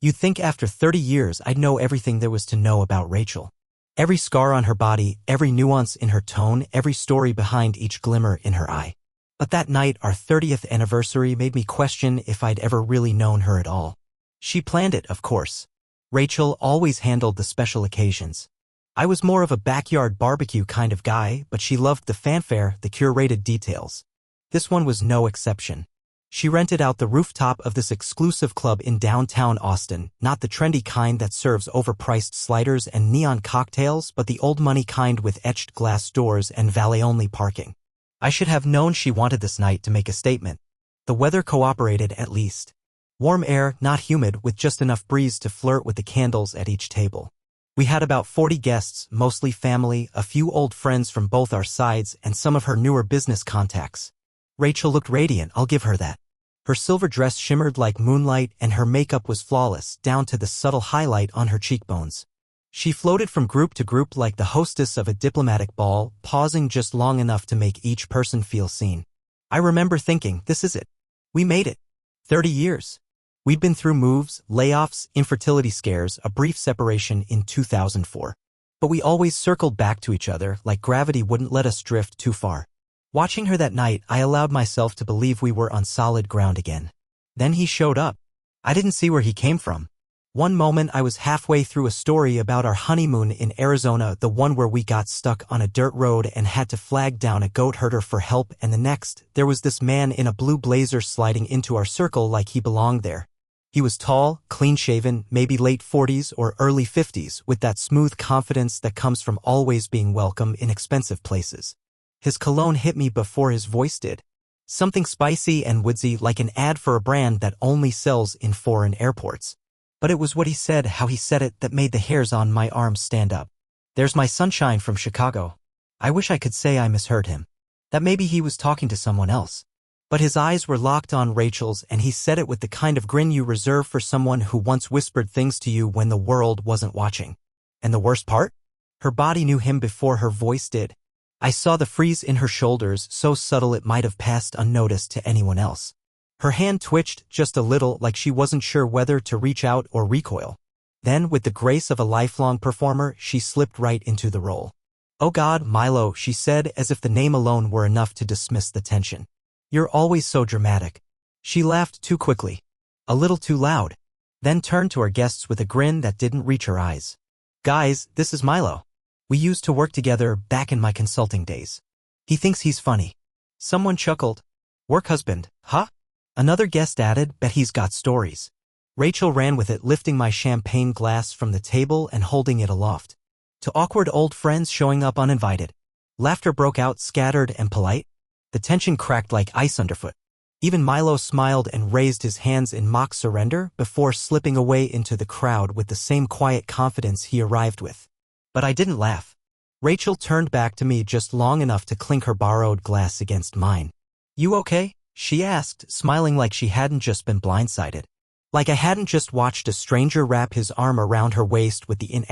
You'd think after 30 years I'd know everything there was to know about Rachel. Every scar on her body, every nuance in her tone, every story behind each glimmer in her eye. But that night, our 30th anniversary, made me question if I'd ever really known her at all. She planned it, of course. Rachel always handled the special occasions. I was more of a backyard barbecue kind of guy, but she loved the fanfare, the curated details. This one was no exception. She rented out the rooftop of this exclusive club in downtown Austin, not the trendy kind that serves overpriced sliders and neon cocktails, but the old-money kind with etched glass doors and valet-only parking. I should have known she wanted this night to make a statement. The weather cooperated at least. Warm air, not humid, with just enough breeze to flirt with the candles at each table. We had about 40 guests, mostly family, a few old friends from both our sides, and some of her newer business contacts. Rachel looked radiant, I'll give her that. Her silver dress shimmered like moonlight, and her makeup was flawless, down to the subtle highlight on her cheekbones. She floated from group to group like the hostess of a diplomatic ball, pausing just long enough to make each person feel seen. I remember thinking, this is it. We made it. 30 years. We'd been through moves, layoffs, infertility scares, a brief separation in 2004. But we always circled back to each other, like gravity wouldn't let us drift too far. Watching her that night, I allowed myself to believe we were on solid ground again. Then he showed up. I didn't see where he came from. One moment I was halfway through a story about our honeymoon in Arizona, the one where we got stuck on a dirt road and had to flag down a goat herder for help, and the next, there was this man in a blue blazer sliding into our circle like he belonged there. He was tall, clean-shaven, maybe late 40s or early 50s, with that smooth confidence that comes from always being welcome in expensive places. His cologne hit me before his voice did. Something spicy and woodsy, like an ad for a brand that only sells in foreign airports. But it was what he said, how he said it, that made the hairs on my arms stand up. There's my sunshine from Chicago. I wish I could say I misheard him. That maybe he was talking to someone else. But his eyes were locked on Rachel's, and he said it with the kind of grin you reserve for someone who once whispered things to you when the world wasn't watching. And the worst part? Her body knew him before her voice did. I saw the freeze in her shoulders, so subtle it might have passed unnoticed to anyone else. Her hand twitched just a little, like she wasn't sure whether to reach out or recoil. Then, with the grace of a lifelong performer, she slipped right into the role. "Oh God, Milo," she said, as if the name alone were enough to dismiss the tension. "You're always so dramatic." She laughed too quickly. A little too loud. Then turned to our guests with a grin that didn't reach her eyes. "Guys, this is Milo. We used to work together back in my consulting days. He thinks he's funny." Someone chuckled. "Work husband, huh?" Another guest added, "Bet he's got stories." Rachel ran with it, lifting my champagne glass from the table and holding it aloft. To awkward old friends showing up uninvited. Laughter broke out, scattered and polite. The tension cracked like ice underfoot. Even Milo smiled and raised his hands in mock surrender before slipping away into the crowd with the same quiet confidence he arrived with. But I didn't laugh. Rachel turned back to me just long enough to clink her borrowed glass against mine. "You okay?" she asked, smiling like she hadn't just been blindsided. Like I hadn't just watched a stranger wrap his arm around her waist with the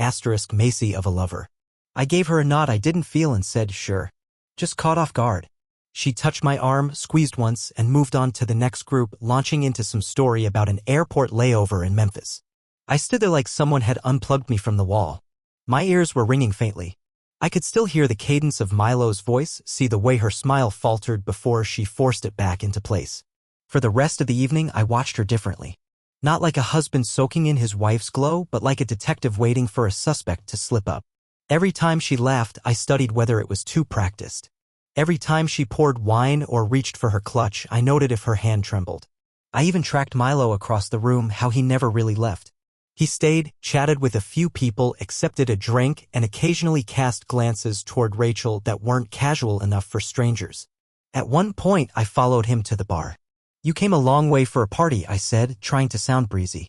macy of a lover. I gave her a nod I didn't feel and said, "Sure." Just caught off guard. She touched my arm, squeezed once, and moved on to the next group, launching into some story about an airport layover in Memphis. I stood there like someone had unplugged me from the wall. My ears were ringing faintly. I could still hear the cadence of Milo's voice, see the way her smile faltered before she forced it back into place. For the rest of the evening, I watched her differently. Not like a husband soaking in his wife's glow, but like a detective waiting for a suspect to slip up. Every time she laughed, I studied whether it was too practiced. Every time she poured wine or reached for her clutch, I noted if her hand trembled. I even tracked Milo across the room, how he never really left. He stayed, chatted with a few people, accepted a drink, and occasionally cast glances toward Rachel that weren't casual enough for strangers. At one point, I followed him to the bar. "You came a long way for a party," I said, trying to sound breezy.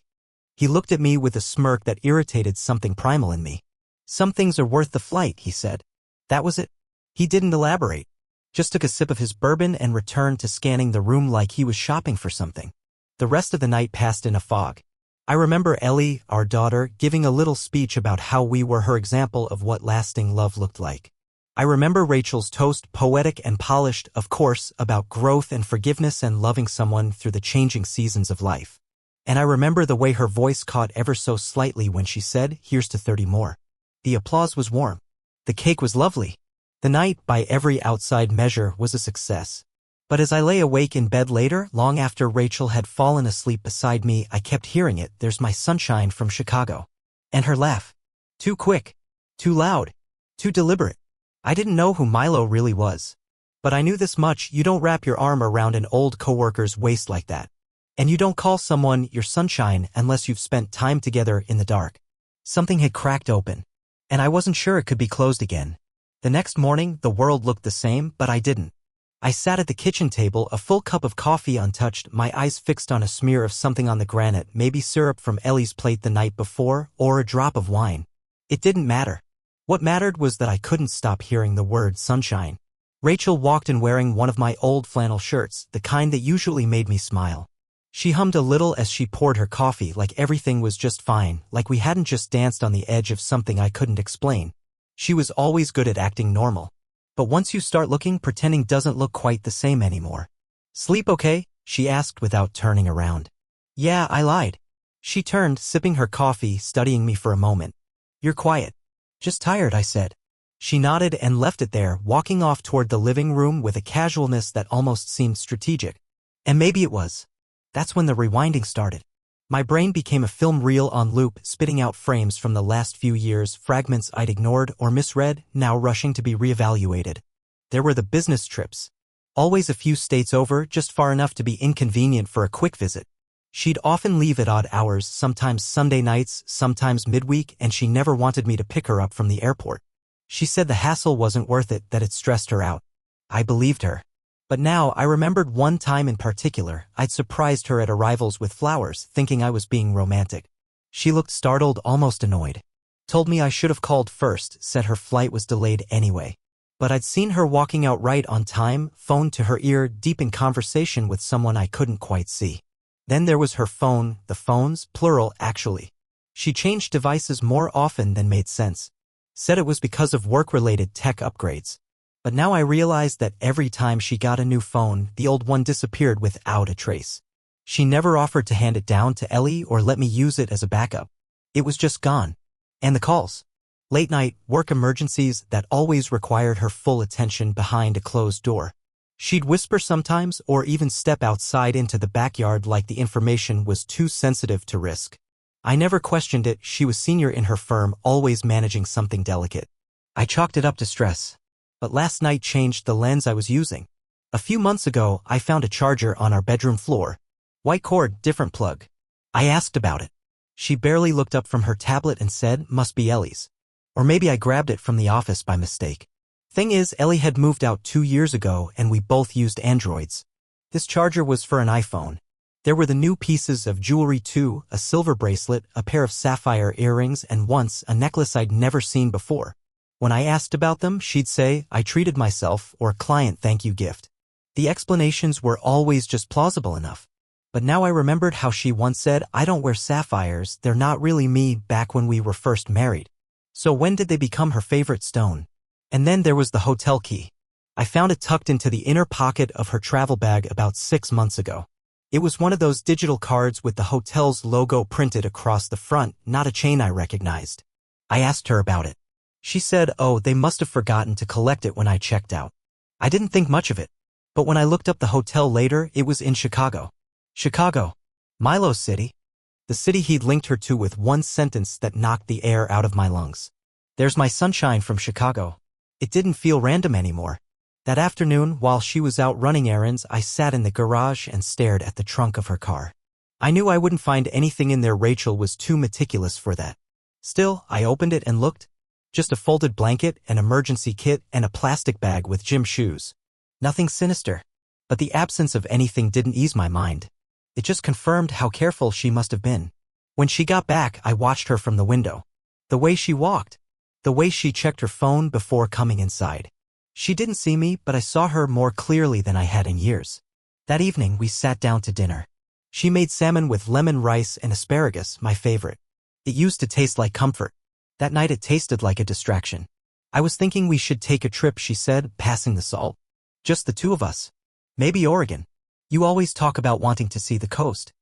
He looked at me with a smirk that irritated something primal in me. "Some things are worth the flight," he said. That was it. He didn't elaborate. Just took a sip of his bourbon and returned to scanning the room like he was shopping for something. The rest of the night passed in a fog. I remember Ellie, our daughter, giving a little speech about how we were her example of what lasting love looked like. I remember Rachel's toast, poetic and polished, of course, about growth and forgiveness and loving someone through the changing seasons of life. And I remember the way her voice caught ever so slightly when she said, "Here's to 30 more." The applause was warm. The cake was lovely. The night, by every outside measure, was a success. But as I lay awake in bed later, long after Rachel had fallen asleep beside me, I kept hearing it, "There's my sunshine from Chicago." And her laugh. Too quick. Too loud. Too deliberate. I didn't know who Milo really was. But I knew this much: you don't wrap your arm around an old coworker's waist like that. And you don't call someone your sunshine unless you've spent time together in the dark. Something had cracked open. And I wasn't sure it could be closed again. The next morning, the world looked the same, but I didn't. I sat at the kitchen table, a full cup of coffee untouched, my eyes fixed on a smear of something on the granite, maybe syrup from Ellie's plate the night before, or a drop of wine. It didn't matter. What mattered was that I couldn't stop hearing the word sunshine. Rachel walked in wearing one of my old flannel shirts, the kind that usually made me smile. She hummed a little as she poured her coffee, like everything was just fine, like we hadn't just danced on the edge of something I couldn't explain. She was always good at acting normal. But once you start looking, pretending doesn't look quite the same anymore. "Sleep okay?" she asked without turning around. "Yeah," I lied. She turned, sipping her coffee, studying me for a moment. "You're quiet." "Just tired," I said. She nodded and left it there, walking off toward the living room with a casualness that almost seemed strategic. And maybe it was. That's when the rewinding started. My brain became a film reel on loop, spitting out frames from the last few years, fragments I'd ignored or misread, now rushing to be reevaluated. There were the business trips. Always a few states over, just far enough to be inconvenient for a quick visit. She'd often leave at odd hours, sometimes Sunday nights, sometimes midweek, and she never wanted me to pick her up from the airport. She said the hassle wasn't worth it, that it stressed her out. I believed her. But now I remembered one time in particular. I'd surprised her at arrivals with flowers, thinking I was being romantic. She looked startled, almost annoyed. Told me I should have called first, said her flight was delayed anyway. But I'd seen her walking out right on time, phone to her ear, deep in conversation with someone I couldn't quite see. Then there was her phone, the phones, plural actually. She changed devices more often than made sense. Said it was because of work-related tech upgrades. But now I realized that every time she got a new phone, the old one disappeared without a trace. She never offered to hand it down to Ellie or let me use it as a backup. It was just gone. And the calls. Late night, work emergencies that always required her full attention behind a closed door. She'd whisper sometimes or even step outside into the backyard like the information was too sensitive to risk. I never questioned it. She was senior in her firm, always managing something delicate. I chalked it up to stress. But last night changed the lens I was using. A few months ago, I found a charger on our bedroom floor. White cord, different plug. I asked about it. She barely looked up from her tablet and said, "Must be Ellie's. Or maybe I grabbed it from the office by mistake." Thing is, Ellie had moved out 2 years ago and we both used Androids. This charger was for an iPhone. There were the new pieces of jewelry too, a silver bracelet, a pair of sapphire earrings, and once a necklace I'd never seen before. When I asked about them, she'd say, "I treated myself," or "client thank you gift." The explanations were always just plausible enough. But now I remembered how she once said, "I don't wear sapphires, they're not really me," back when we were first married. So when did they become her favorite stone? And then there was the hotel key. I found it tucked into the inner pocket of her travel bag about 6 months ago. It was one of those digital cards with the hotel's logo printed across the front, not a chain I recognized. I asked her about it. She said, "Oh, they must have forgotten to collect it when I checked out." I didn't think much of it. But when I looked up the hotel later, it was in Chicago. Chicago. Milo's city. The city he'd linked her to with one sentence that knocked the air out of my lungs. "There's my sunshine from Chicago." It didn't feel random anymore. That afternoon, while she was out running errands, I sat in the garage and stared at the trunk of her car. I knew I wouldn't find anything in there. Rachel was too meticulous for that. Still, I opened it and looked. Just a folded blanket, an emergency kit, and a plastic bag with gym shoes. Nothing sinister. But the absence of anything didn't ease my mind. It just confirmed how careful she must have been. When she got back, I watched her from the window. The way she walked. The way she checked her phone before coming inside. She didn't see me, but I saw her more clearly than I had in years. That evening, we sat down to dinner. She made salmon with lemon rice and asparagus, my favorite. It used to taste like comfort. That night it tasted like a distraction. "I was thinking we should take a trip," she said, passing the salt. "Just the two of us. Maybe Oregon. You always talk about wanting to see the coast."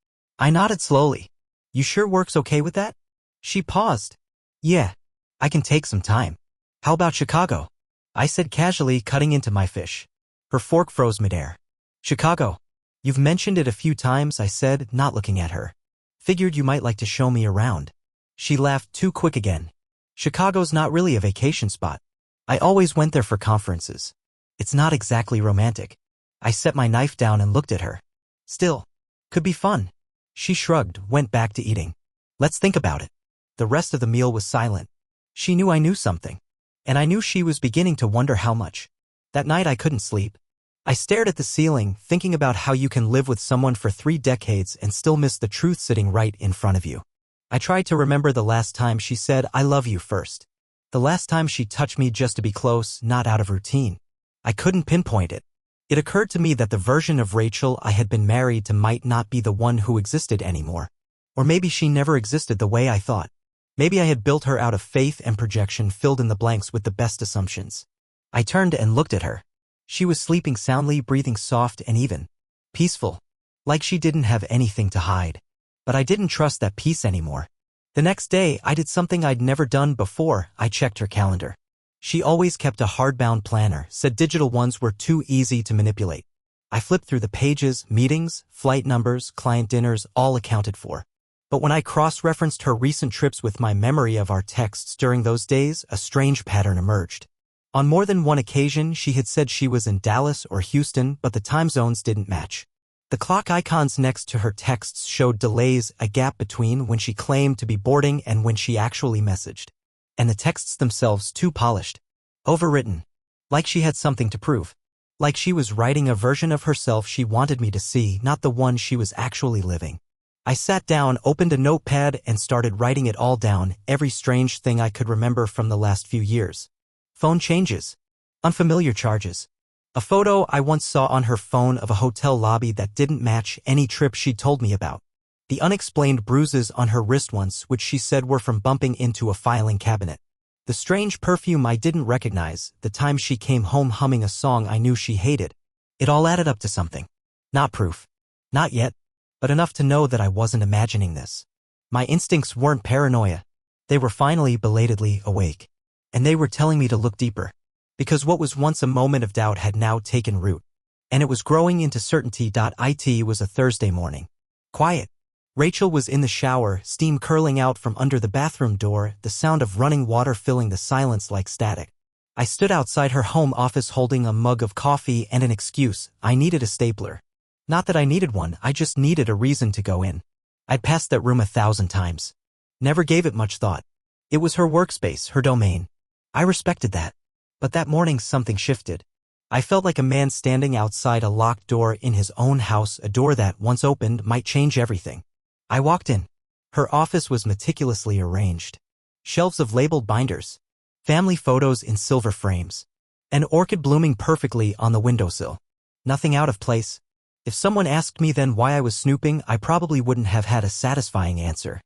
I nodded slowly. You sure work's okay with that? She paused. Yeah, I can take some time. How about Chicago? I said casually, cutting into my fish. Her fork froze midair. Chicago. You've mentioned it a few times, I said, not looking at her. Figured you might like to show me around. She laughed too quick again. Chicago's not really a vacation spot. I always went there for conferences. It's not exactly romantic. I set my knife down and looked at her. Still, could be fun. She shrugged, went back to eating. Let's think about it. The rest of the meal was silent. She knew I knew something. And I knew she was beginning to wonder how much. That night I couldn't sleep. I stared at the ceiling, thinking about how you can live with someone for 3 decades and still miss the truth sitting right in front of you. I tried to remember the last time she said, I love you first. The last time she touched me just to be close, not out of routine. I couldn't pinpoint it. It occurred to me that the version of Rachel I had been married to might not be the one who existed anymore. Or maybe she never existed the way I thought. Maybe I had built her out of faith and projection, filled in the blanks with the best assumptions. I turned and looked at her. She was sleeping soundly, breathing soft and even. Peaceful. Like she didn't have anything to hide. But I didn't trust that peace anymore. The next day, I did something I'd never done before. I checked her calendar. She always kept a hardbound planner, said digital ones were too easy to manipulate. I flipped through the pages, meetings, flight numbers, client dinners, all accounted for. But when I cross-referenced her recent trips with my memory of our texts during those days, a strange pattern emerged. On more than one occasion, she had said she was in Dallas or Houston, but the time zones didn't match. The clock icons next to her texts showed delays, a gap between when she claimed to be boarding and when she actually messaged. And the texts themselves too polished. Overwritten. Like she had something to prove. Like she was writing a version of herself she wanted me to see, not the one she was actually living. I sat down, opened a notepad, and started writing it all down, every strange thing I could remember from the last few years. Phone changes. Unfamiliar charges. A photo I once saw on her phone of a hotel lobby that didn't match any trip she'd told me about. The unexplained bruises on her wrist once, which she said were from bumping into a filing cabinet. The strange perfume I didn't recognize, the time she came home humming a song I knew she hated. It all added up to something. Not proof. Not yet. But enough to know that I wasn't imagining this. My instincts weren't paranoia. They were finally belatedly awake. And they were telling me to look deeper. Because what was once a moment of doubt had now taken root. And it was growing into certainty. It was a Thursday morning. Quiet. Rachel was in the shower, steam curling out from under the bathroom door, the sound of running water filling the silence like static. I stood outside her home office holding a mug of coffee and an excuse. I needed a stapler. Not that I needed one, I just needed a reason to go in. I'd passed that room 1,000 times. Never gave it much thought. It was her workspace, her domain. I respected that. But that morning something shifted. I felt like a man standing outside a locked door in his own house, a door that, once opened, might change everything. I walked in. Her office was meticulously arranged. Shelves of labeled binders. Family photos in silver frames. An orchid blooming perfectly on the windowsill. Nothing out of place. If someone asked me then why I was snooping, I probably wouldn't have had a satisfying answer.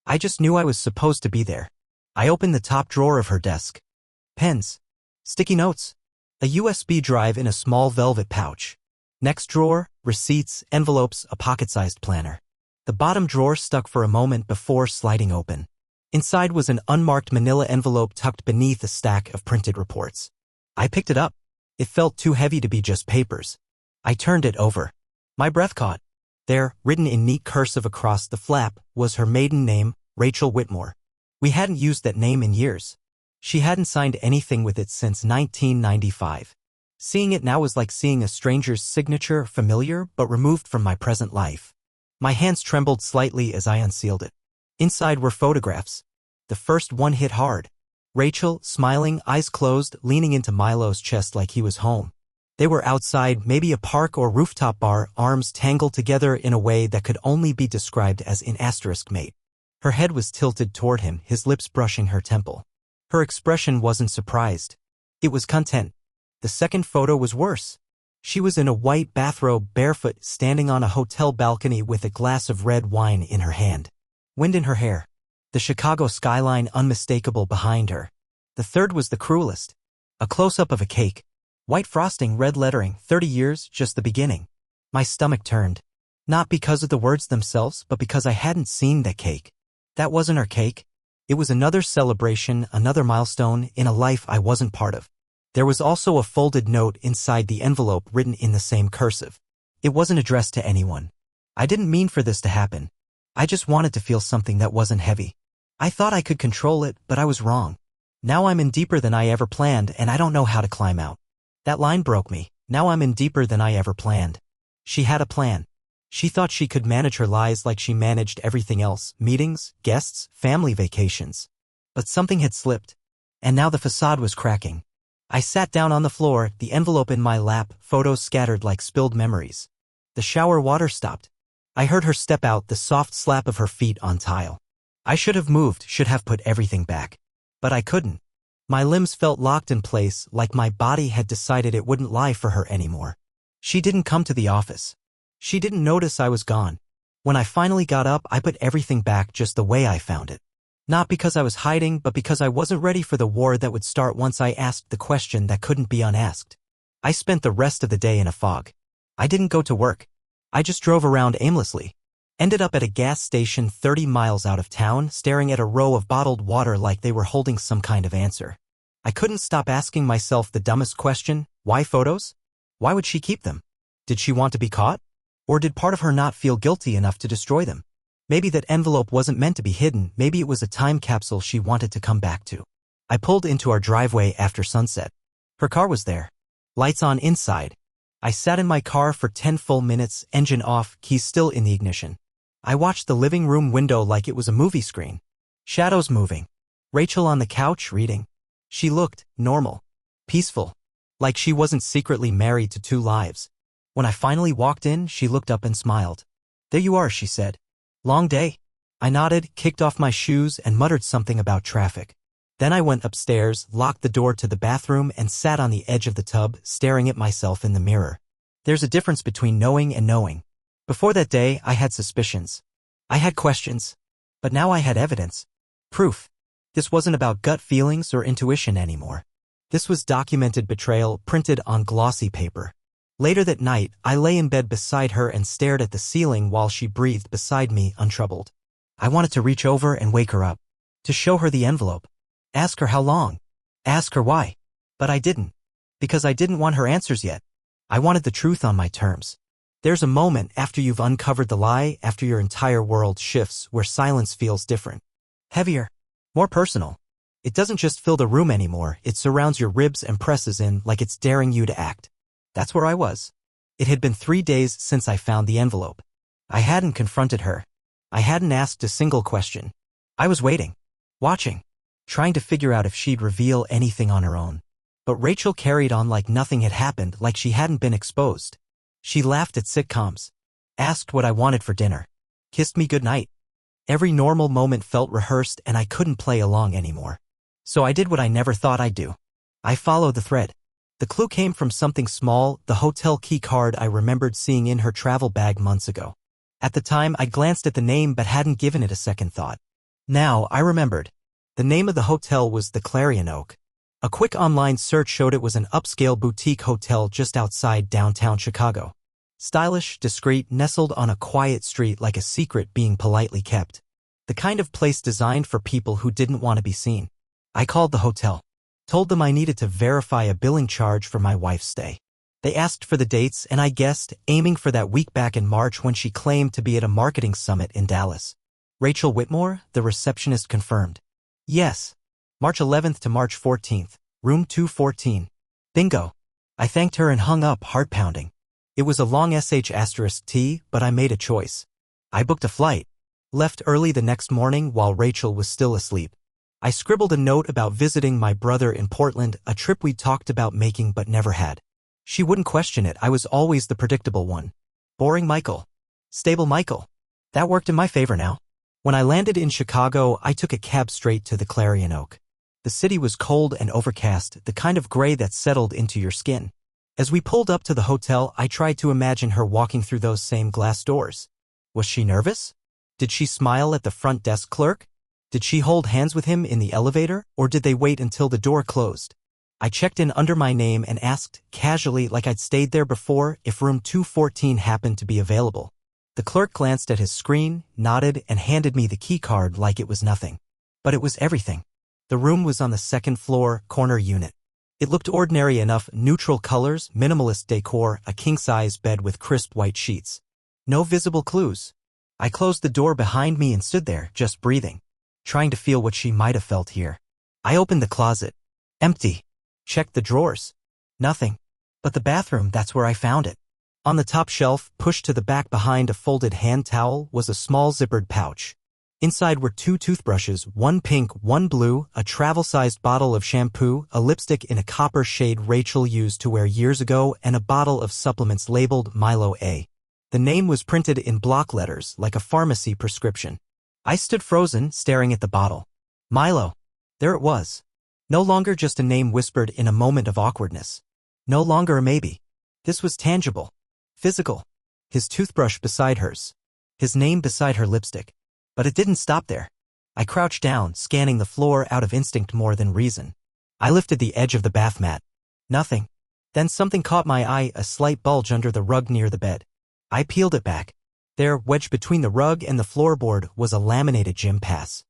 I just knew I was supposed to be there. I opened the top drawer of her desk. Pens. Sticky notes. A USB drive in a small velvet pouch. Next drawer, receipts, envelopes, a pocket-sized planner. The bottom drawer stuck for a moment before sliding open. Inside was an unmarked manila envelope tucked beneath a stack of printed reports. I picked it up. It felt too heavy to be just papers. I turned it over. My breath caught. There, written in neat cursive across the flap, was her maiden name, Rachel Whitmore. We hadn't used that name in years. She hadn't signed anything with it since 1995. Seeing it now was like seeing a stranger's signature, familiar but removed from my present life. My hands trembled slightly as I unsealed it. Inside were photographs. The first one hit hard. Rachel, smiling, eyes closed, leaning into Milo's chest like he was home. They were outside, maybe a park or rooftop bar, arms tangled together in a way that could only be described as in asterisk mate. Her head was tilted toward him, his lips brushing her temple. Her expression wasn't surprised. It was content. The second photo was worse. She was in a white bathrobe, barefoot, standing on a hotel balcony with a glass of red wine in her hand. Wind in her hair. The Chicago skyline unmistakable behind her. The third was the cruelest. A close-up of a cake. White frosting, red lettering, 30 years, just the beginning. My stomach turned. Not because of the words themselves, but because I hadn't seen the cake. That wasn't her cake. It was another celebration, another milestone in a life I wasn't part of. There was also a folded note inside the envelope written in the same cursive. It wasn't addressed to anyone. I didn't mean for this to happen. I just wanted to feel something that wasn't heavy. I thought I could control it, but I was wrong. Now I'm in deeper than I ever planned, and I don't know how to climb out. That line broke me. Now I'm in deeper than I ever planned. She had a plan. She thought she could manage her lies like she managed everything else, meetings, guests, family vacations. But something had slipped, and now the facade was cracking. I sat down on the floor, the envelope in my lap, photos scattered like spilled memories. The shower water stopped. I heard her step out, the soft slap of her feet on tile. I should have moved, should have put everything back. But I couldn't. My limbs felt locked in place, like my body had decided it wouldn't lie for her anymore. She didn't come to the office. She didn't notice I was gone. When I finally got up, I put everything back just the way I found it. Not because I was hiding, but because I wasn't ready for the war that would start once I asked the question that couldn't be unasked. I spent the rest of the day in a fog. I didn't go to work. I just drove around aimlessly. Ended up at a gas station 30 miles out of town, staring at a row of bottled water like they were holding some kind of answer. I couldn't stop asking myself the dumbest question: why photos? Why would she keep them? Did she want to be caught? Or did part of her not feel guilty enough to destroy them? Maybe that envelope wasn't meant to be hidden, maybe it was a time capsule she wanted to come back to. I pulled into our driveway after sunset. Her car was there. Lights on inside. I sat in my car for 10 full minutes, engine off, keys still in the ignition. I watched the living room window like it was a movie screen. Shadows moving. Rachel on the couch reading. She looked normal. Peaceful. Like she wasn't secretly married to 2 lives. When I finally walked in, she looked up and smiled. "There you are," she said. "Long day?" I nodded, kicked off my shoes, and muttered something about traffic. Then I went upstairs, locked the door to the bathroom, and sat on the edge of the tub, staring at myself in the mirror. There's a difference between knowing and knowing. Before that day, I had suspicions. I had questions. But now I had evidence. Proof. This wasn't about gut feelings or intuition anymore. This was documented betrayal, printed on glossy paper. Later that night, I lay in bed beside her and stared at the ceiling while she breathed beside me, untroubled. I wanted to reach over and wake her up. To show her the envelope. Ask her how long. Ask her why. But I didn't. Because I didn't want her answers yet. I wanted the truth on my terms. There's a moment after you've uncovered the lie, after your entire world shifts, where silence feels different. Heavier. More personal. It doesn't just fill the room anymore, it surrounds your ribs and presses in like it's daring you to act. That's where I was. It had been 3 days since I found the envelope. I hadn't confronted her. I hadn't asked a single question. I was waiting. Watching. Trying to figure out if she'd reveal anything on her own. But Rachel carried on like nothing had happened, like she hadn't been exposed. She laughed at sitcoms. Asked what I wanted for dinner. Kissed me goodnight. Every normal moment felt rehearsed and I couldn't play along anymore. So I did what I never thought I'd do. I followed the thread. The clue came from something small, the hotel key card I remembered seeing in her travel bag months ago. At the time, I glanced at the name but hadn't given it a second thought. Now, I remembered. The name of the hotel was the Clarion Oak. A quick online search showed it was an upscale boutique hotel just outside downtown Chicago. Stylish, discreet, nestled on a quiet street like a secret being politely kept. The kind of place designed for people who didn't want to be seen. I called the hotel. Told them I needed to verify a billing charge for my wife's stay. They asked for the dates and I guessed, aiming for that week back in March when she claimed to be at a marketing summit in Dallas. Rachel Whitmore, the receptionist confirmed. Yes. March 11th to March 14th, room 214. Bingo. I thanked her and hung up, heart pounding. It was a long sh*T, but I made a choice. I booked a flight. Left early the next morning while Rachel was still asleep. I scribbled a note about visiting my brother in Portland, a trip we talked about making but never had. She wouldn't question it, I was always the predictable one. Boring Michael. Stable Michael. That worked in my favor now. When I landed in Chicago, I took a cab straight to the Clarion Oak. The city was cold and overcast, the kind of gray that settled into your skin. As we pulled up to the hotel, I tried to imagine her walking through those same glass doors. Was she nervous? Did she smile at the front desk clerk? Did she hold hands with him in the elevator, or did they wait until the door closed? I checked in under my name and asked, casually like I'd stayed there before, if room 214 happened to be available. The clerk glanced at his screen, nodded, and handed me the key card like it was nothing. But it was everything. The room was on the second floor, corner unit. It looked ordinary enough, neutral colors, minimalist decor, a king-size bed with crisp white sheets. No visible clues. I closed the door behind me and stood there, just breathing, trying to feel what she might have felt here. I opened the closet. Empty. Checked the drawers. Nothing. But the bathroom, that's where I found it. On the top shelf, pushed to the back behind a folded hand towel, was a small zippered pouch. Inside were 2 toothbrushes, one pink, one blue, a travel-sized bottle of shampoo, a lipstick in a copper shade Rachel used to wear years ago, and a bottle of supplements labeled Milo A. The name was printed in block letters, like a pharmacy prescription. I stood frozen, staring at the bottle. Milo. There it was. No longer just a name whispered in a moment of awkwardness. No longer a maybe. This was tangible. Physical. His toothbrush beside hers. His name beside her lipstick. But it didn't stop there. I crouched down, scanning the floor out of instinct more than reason. I lifted the edge of the bath mat. Nothing. Then something caught my eye, a slight bulge under the rug near the bed. I peeled it back. There, wedged between the rug and the floorboard, was a laminated gym pass.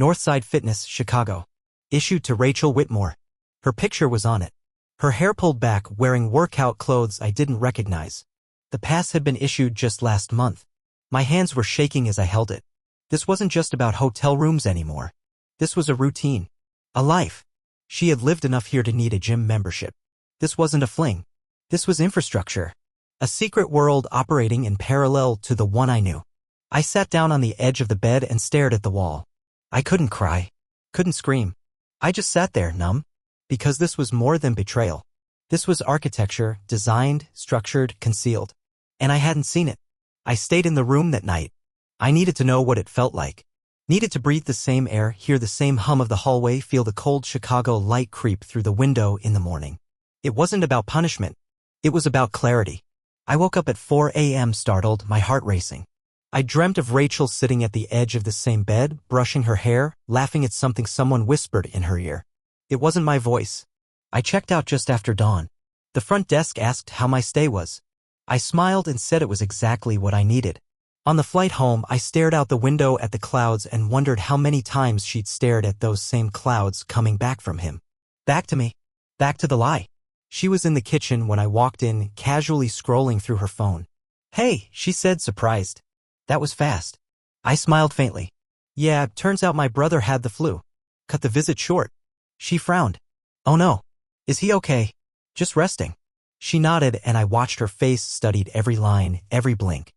Northside Fitness, Chicago. Issued to Rachel Whitmore. Her picture was on it. Her hair pulled back, wearing workout clothes I didn't recognize. The pass had been issued just last month. My hands were shaking as I held it. This wasn't just about hotel rooms anymore. This was a routine. A life. She had lived enough here to need a gym membership. This wasn't a fling. This was infrastructure. A secret world operating in parallel to the one I knew. I sat down on the edge of the bed and stared at the wall. I couldn't cry. Couldn't scream. I just sat there, numb. Because this was more than betrayal. This was architecture, designed, structured, concealed. And I hadn't seen it. I stayed in the room that night. I needed to know what it felt like. Needed to breathe the same air, hear the same hum of the hallway, feel the cold Chicago light creep through the window in the morning. It wasn't about punishment. It was about clarity. I woke up at 4 a.m. startled, my heart racing. I dreamt of Rachel sitting at the edge of the same bed, brushing her hair, laughing at something someone whispered in her ear. It wasn't my voice. I checked out just after dawn. The front desk asked how my stay was. I smiled and said it was exactly what I needed. On the flight home, I stared out the window at the clouds and wondered how many times she'd stared at those same clouds coming back from him. Back to me. Back to the lie. She was in the kitchen when I walked in, casually scrolling through her phone. Hey, she said, surprised. That was fast. I smiled faintly. Yeah, turns out my brother had the flu. Cut the visit short. She frowned. Oh no. Is he okay? Just resting. She nodded and I watched her face, studied every line, every blink.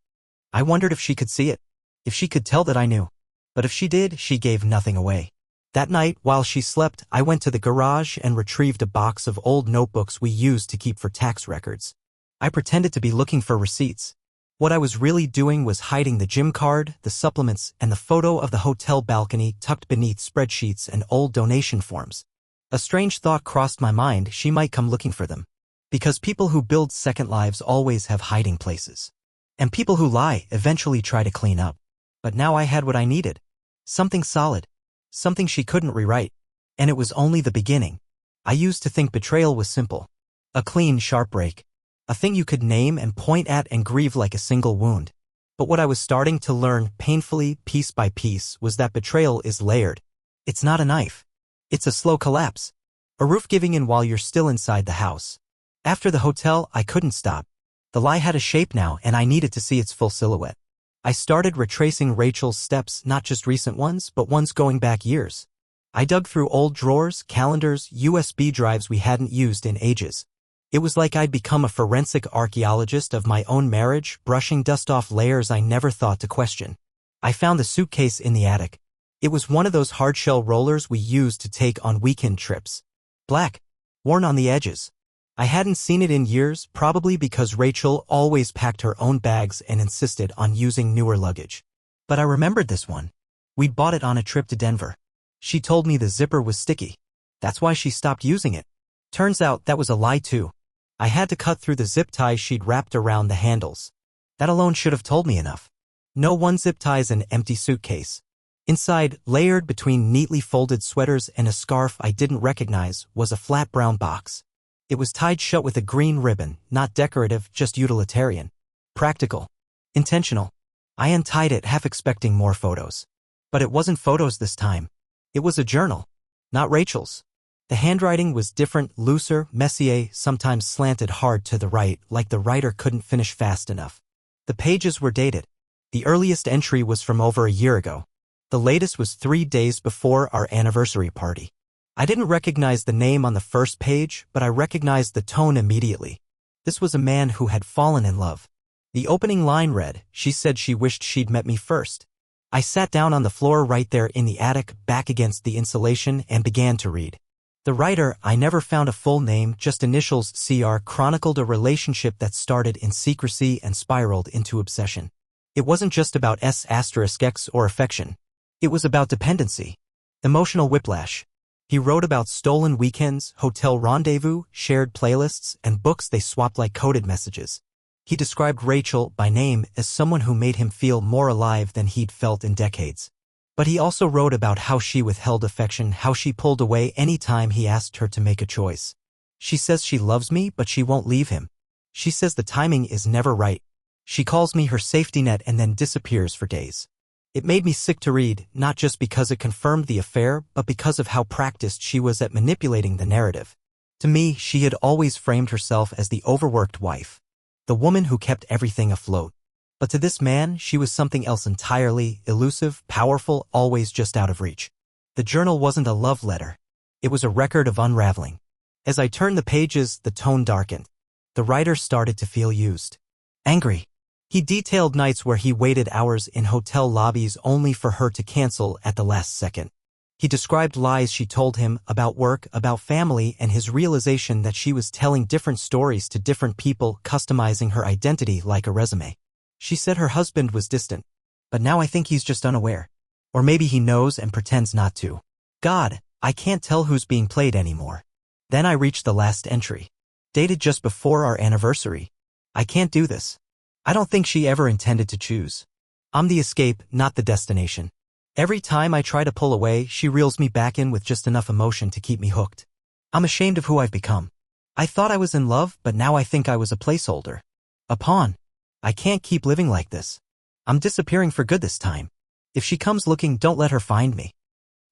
I wondered if she could see it. If she could tell that I knew. But if she did, she gave nothing away. That night, while she slept, I went to the garage and retrieved a box of old notebooks we used to keep for tax records. I pretended to be looking for receipts. What I was really doing was hiding the gym card, the supplements, and the photo of the hotel balcony tucked beneath spreadsheets and old donation forms. A strange thought crossed my mind, she might come looking for them. Because people who build second lives always have hiding places. And people who lie eventually try to clean up. But now I had what I needed. Something solid. Something she couldn't rewrite. And it was only the beginning. I used to think betrayal was simple. A clean, sharp break. A thing you could name and point at and grieve like a single wound. But what I was starting to learn, painfully, piece by piece, was that betrayal is layered. It's not a knife. It's a slow collapse. A roof giving in while you're still inside the house. After the hotel, I couldn't stop. The lie had a shape now, and I needed to see its full silhouette. I started retracing Rachel's steps, not just recent ones, but ones going back years. I dug through old drawers, calendars, USB drives we hadn't used in ages. It was like I'd become a forensic archaeologist of my own marriage, brushing dust off layers I never thought to question. I found the suitcase in the attic. It was one of those hardshell rollers we used to take on weekend trips. Black. Worn on the edges. I hadn't seen it in years, probably because Rachel always packed her own bags and insisted on using newer luggage. But I remembered this one. We'd bought it on a trip to Denver. She told me the zipper was sticky. That's why she stopped using it. Turns out that was a lie too. I had to cut through the zip ties she'd wrapped around the handles. That alone should have told me enough. No one zip ties an empty suitcase. Inside, layered between neatly folded sweaters and a scarf I didn't recognize, was a flat brown box. It was tied shut with a green ribbon, not decorative, just utilitarian. Practical. Intentional. I untied it, half expecting more photos. But it wasn't photos this time. It was a journal. Not Rachel's. The handwriting was different, looser, messier, sometimes slanted hard to the right, like the writer couldn't finish fast enough. The pages were dated. The earliest entry was from over a year ago. The latest was 3 days before our anniversary party. I didn't recognize the name on the first page, but I recognized the tone immediately. This was a man who had fallen in love. The opening line read, "She said she wished she'd met me first." I sat down on the floor right there in the attic, back against the insulation, and began to read. The writer, I never found a full name, just initials CR, chronicled a relationship that started in secrecy and spiraled into obsession. It wasn't just about S*X or affection. It was about dependency. Emotional whiplash. He wrote about stolen weekends, hotel rendezvous, shared playlists, and books they swapped like coded messages. He described Rachel, by name, as someone who made him feel more alive than he'd felt in decades. But he also wrote about how she withheld affection, how she pulled away any time he asked her to make a choice. She says she loves me, but she won't leave him. She says the timing is never right. She calls me her safety net and then disappears for days. It made me sick to read, not just because it confirmed the affair, but because of how practiced she was at manipulating the narrative. To me, she had always framed herself as the overworked wife, the woman who kept everything afloat. But to this man, she was something else entirely, elusive, powerful, always just out of reach. The journal wasn't a love letter. It was a record of unraveling. As I turned the pages, the tone darkened. The writer started to feel used. Angry. He detailed nights where he waited hours in hotel lobbies only for her to cancel at the last second. He described lies she told him about work, about family, and his realization that she was telling different stories to different people, customizing her identity like a resume. She said her husband was distant, but now I think he's just unaware. Or maybe he knows and pretends not to. God, I can't tell who's being played anymore. Then I reached the last entry. Dated just before our anniversary. I can't do this. I don't think she ever intended to choose. I'm the escape, not the destination. Every time I try to pull away, she reels me back in with just enough emotion to keep me hooked. I'm ashamed of who I've become. I thought I was in love, but now I think I was a placeholder. A pawn. I can't keep living like this. I'm disappearing for good this time. If she comes looking, don't let her find me.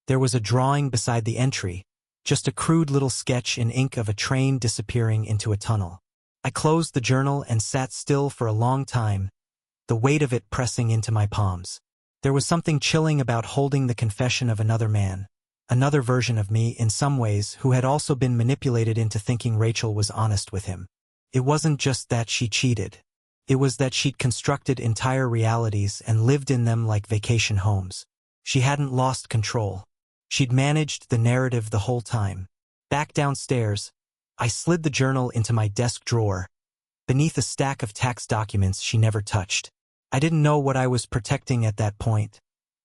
There was a drawing beside the entry, just a crude little sketch in ink of a train disappearing into a tunnel. I closed the journal and sat still for a long time, the weight of it pressing into my palms. There was something chilling about holding the confession of another man, another version of me in some ways who had also been manipulated into thinking Rachel was honest with him. It wasn't just that she cheated. It was that she'd constructed entire realities and lived in them like vacation homes. She hadn't lost control. She'd managed the narrative the whole time. Back downstairs, I slid the journal into my desk drawer, beneath a stack of tax documents she never touched. I didn't know what I was protecting at that point,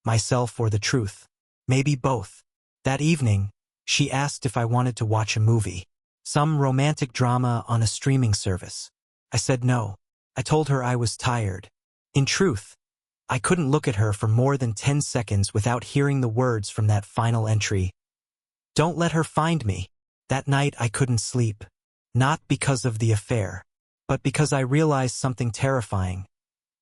myself or the truth. Maybe both. That evening, she asked if I wanted to watch a movie, some romantic drama on a streaming service. I said no. I told her I was tired. In truth, I couldn't look at her for more than 10 seconds without hearing the words from that final entry. Don't let her find me. That night I couldn't sleep. Not because of the affair, but because I realized something terrifying.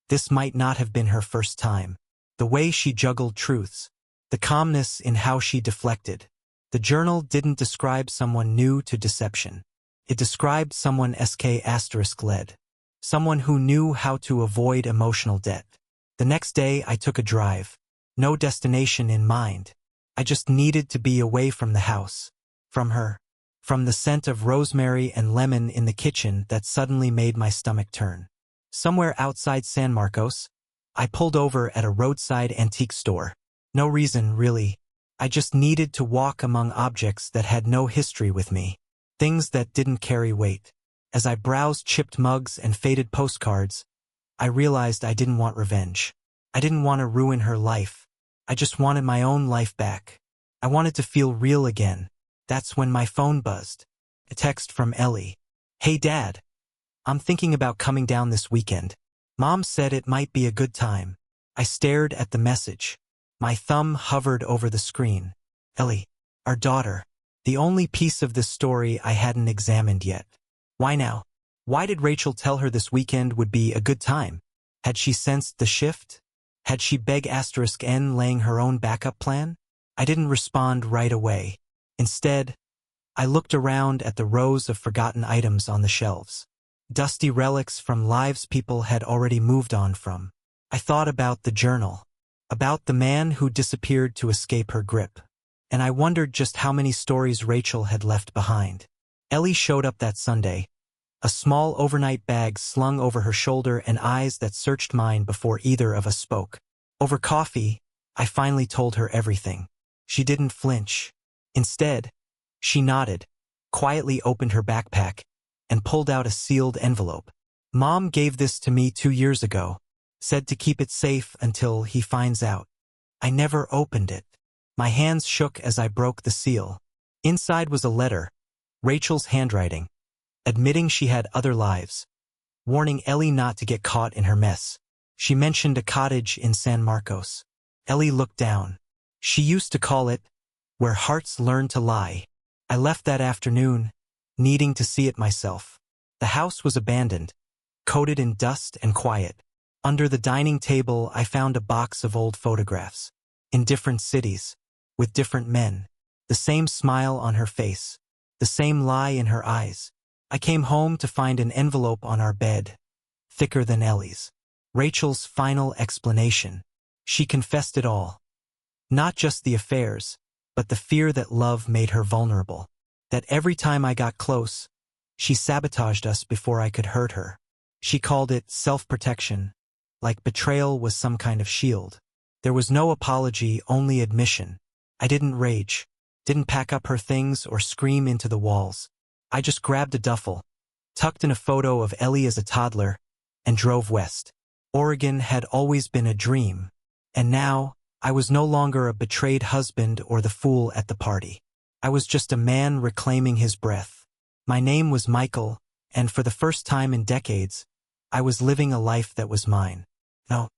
This might not have been her first time. The way she juggled truths, the calmness in how she deflected. The journal didn't describe someone new to deception. It described someone **led. Someone who knew how to avoid emotional debt. The next day I took a drive. No destination in mind. I just needed to be away from the house. From her. From the scent of rosemary and lemon in the kitchen that suddenly made my stomach turn. Somewhere outside San Marcos, I pulled over at a roadside antique store. No reason, really. I just needed to walk among objects that had no history with me. Things that didn't carry weight. As I browsed chipped mugs and faded postcards, I realized I didn't want revenge. I didn't want to ruin her life. I just wanted my own life back. I wanted to feel real again. That's when my phone buzzed. A text from Ellie. Hey Dad. I'm thinking about coming down this weekend. Mom said it might be a good time. I stared at the message. My thumb hovered over the screen. Ellie. Our daughter. The only piece of this story I hadn't examined yet. Why now? Why did Rachel tell her this weekend would be a good time? Had she sensed the shift? Had she beg *n laying her own backup plan? I didn't respond right away. Instead, I looked around at the rows of forgotten items on the shelves. Dusty relics from lives people had already moved on from. I thought about the journal, about the man who disappeared to escape her grip, and I wondered just how many stories Rachel had left behind. Ellie showed up that Sunday, a small overnight bag slung over her shoulder and eyes that searched mine before either of us spoke. Over coffee, I finally told her everything. She didn't flinch. Instead, she nodded, quietly opened her backpack, and pulled out a sealed envelope. "Mom gave this to me 2 years ago, said to keep it safe until he finds out." I never opened it. My hands shook as I broke the seal. Inside was a letter, Rachel's handwriting, admitting she had other lives, warning Ellie not to get caught in her mess. She mentioned a cottage in San Marcos. Ellie looked down. She used to call it, "Where Hearts Learn to Lie." I left that afternoon, needing to see it myself. The house was abandoned, coated in dust and quiet. Under the dining table, I found a box of old photographs, in different cities, with different men. The same smile on her face, the same lie in her eyes. I came home to find an envelope on our bed, thicker than Ellie's. Rachel's final explanation. She confessed it all. Not just the affairs, but the fear that love made her vulnerable. That every time I got close, she sabotaged us before I could hurt her. She called it self-protection, like betrayal was some kind of shield. There was no apology, only admission. I didn't rage, didn't pack up her things or scream into the walls. I just grabbed a duffel, tucked in a photo of Ellie as a toddler, and drove west. Oregon had always been a dream, and now I was no longer a betrayed husband or the fool at the party. I was just a man reclaiming his breath. My name was Michael, and for the first time in decades, I was living a life that was mine. No,